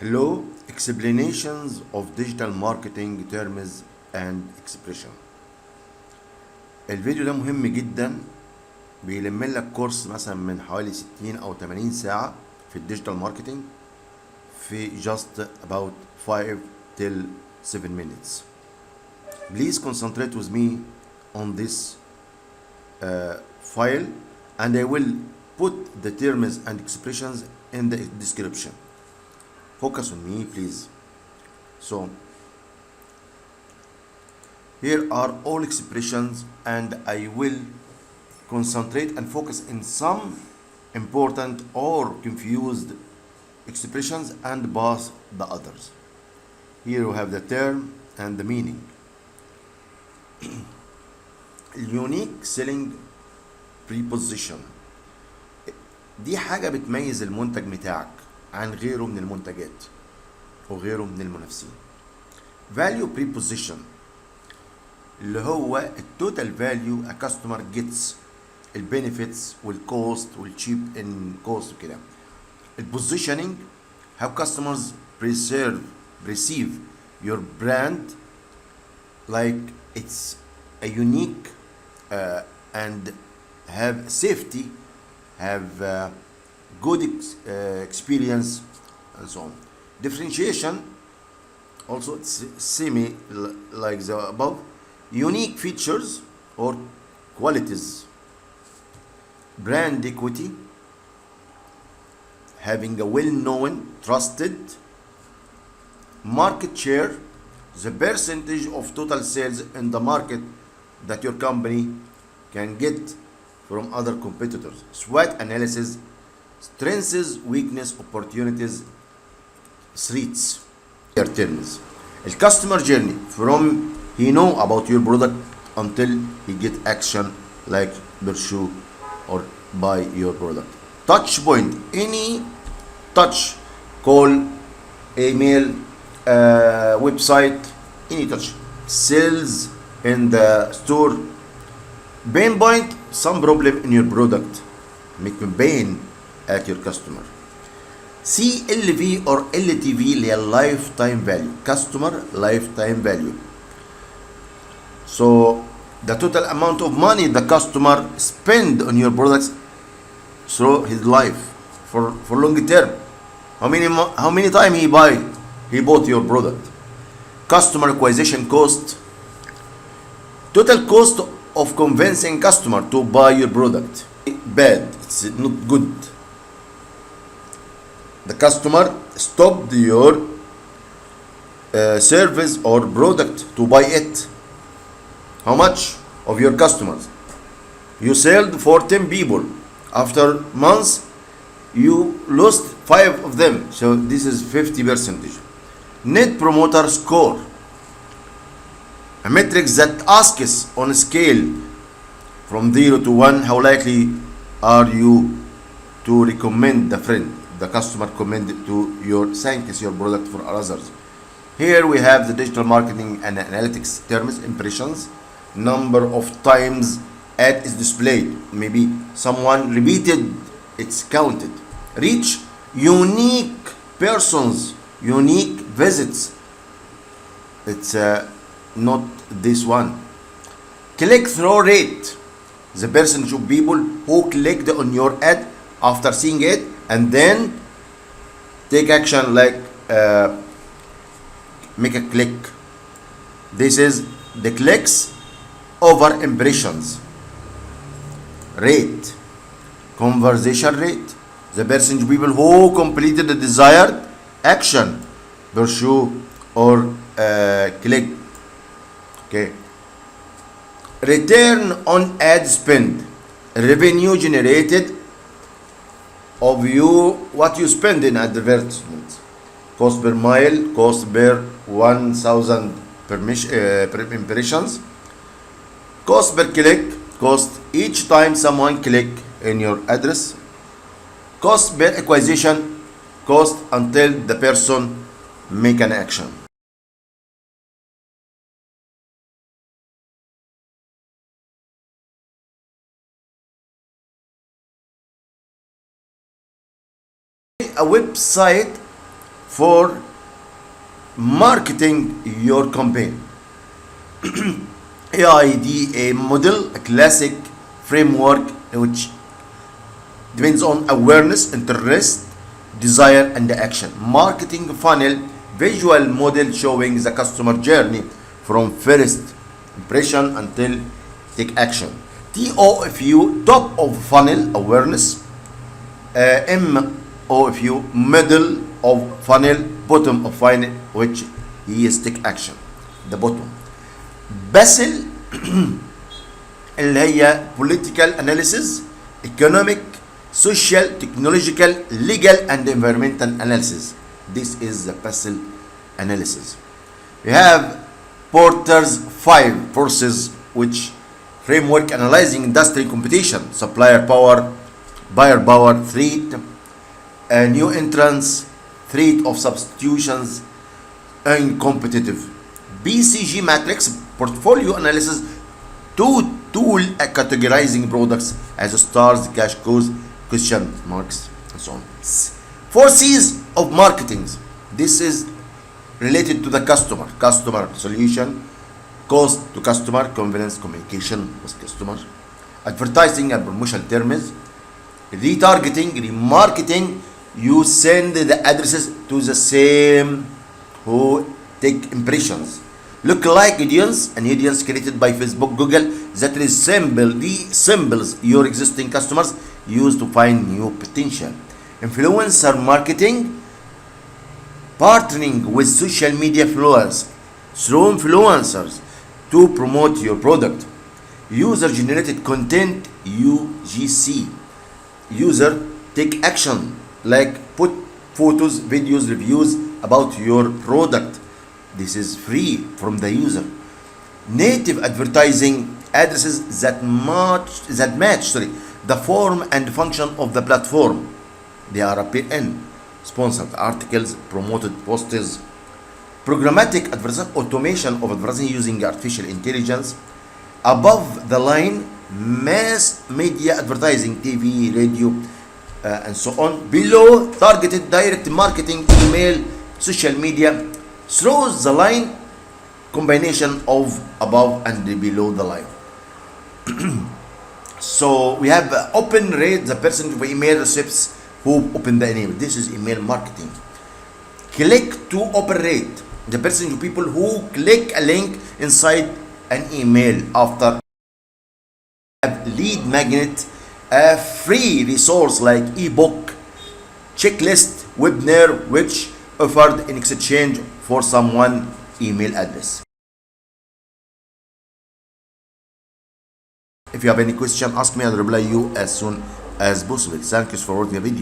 Low explanations of digital marketing terms and expression. الفيديو ده مهم جدا، بيلم لك كورس مثلا من حوالي 60 او 80 ساعة في الديجيتال ماركتينج في just about 5 till 7 minutes. Please concentrate with me on this file and I will put the terms and expressions in the description. Focus on me, please. So here are all expressions and I will concentrate and focus in some important or confused expressions and pass the others. Here we have the term and the meaning. Unique selling preposition. دي حاجة بتميز المنتج بتاعك عن غيره من المنتجات وغيره من المنافسين. Value preposition اللي هو التوتال فاليو a customer gets، البينيفيتس والكوست والتشيب ان كوست وكده. البوزيشننج how customers perceive your brand like it's a unique and have safety, have good experience and so on. Differentiation also it's semi like the above. Unique features or qualities. Brand equity, having a well-known, trusted. Market share, the percentage of total sales in the market that your company can get from other competitors. SWOT analysis, strengths, weakness, opportunities, threats. Your terms. The customer journey from he know about your product until he get action like pursue or buy your product. Touch point, any touch, call, email, website, any touch. Sales in the store. Pain point, some problem in your product, make pain at your customer. CLV or LTV اللي هي lifetime value, customer lifetime value. So the total amount of money the customer spend on your products through his life for long term. How many time he bought your product. Customer acquisition cost, total cost of convincing customer to buy your product. Bad, it's not good. The customer stopped your service or product to buy it. How much of your customers? You sold for 10 people. After months, you lost 5 of them. So this is 50%. Net promoter score, a metric that asks on a scale from 0 to 1, how likely are you to recommend the friend, the customer commend to your thanks your product for others. Here we have the digital marketing and analytics terms, impressions, number of times ad is displayed, maybe someone repeated, it's counted. Reach, unique persons, unique visits, it's not this one. Click through rate, the percentage of people who clicked on your ad after seeing it and then take action like make a click. This is the clicks over impressions. Rate, conversation rate, the percentage of people who completed the desired action, pursue or click. Okay. Return on ad spend, revenue generated of you what you spend in advertisements. Cost per mile, cost per 1,000 impressions, cost per click, cost each time someone click in your address, cost per acquisition, cost until the person make an action. A website for marketing your campaign. AIDA model, a classic framework which depends on awareness, interest, desire, and action. Marketing funnel, visual model showing the customer journey from first impression until take action. TOFU, top of funnel, awareness. MOFU, middle of funnel, bottom of funnel, which is take action, the bottom. باسل اللي هي political analysis, economic, social, technological, legal, and environmental analysis. This is the Basel analysis. We have Porter's 5 forces, which framework analyzing industry competition, supplier power, buyer power, threat, new entrants, threat of substitutions, and competitive. BCG matrix, portfolio analysis, tool categorizing products as stars, cash cows, question marks, and so on. 4 C's of marketing. This is related to the customer solution, cost to customer, convenience, communication with customer, advertising and promotional terms, retargeting, remarketing. You send the addresses to the same who take impressions. Look-alike audience, an audience created by Facebook, Google, that resembles your existing customers, used to find new potential. Influencer marketing, partnering with social media influencers through influencers to promote your product. User-generated content, UGC. User take action, like put photos, videos, reviews about your product. This is free from the user. Native advertising, addresses that match the form and function of the platform. They are appear in sponsored articles, promoted posts. Programmatic advertising, automation of advertising using artificial intelligence. Above the line, mass media advertising, TV, radio, and so on. Below, targeted direct marketing, email, social media. Through the line, combination of above and below the line. So we have open rate, the percentage of email receipts who open the email. This is email marketing. Click to open rate, the percentage of people who click a link inside an email after. Lead magnet, a free resource like ebook, checklist, webinar, which offered in exchange for someone email address. If you have any question, ask me and reply you as soon as possible. Thank you for watching the video.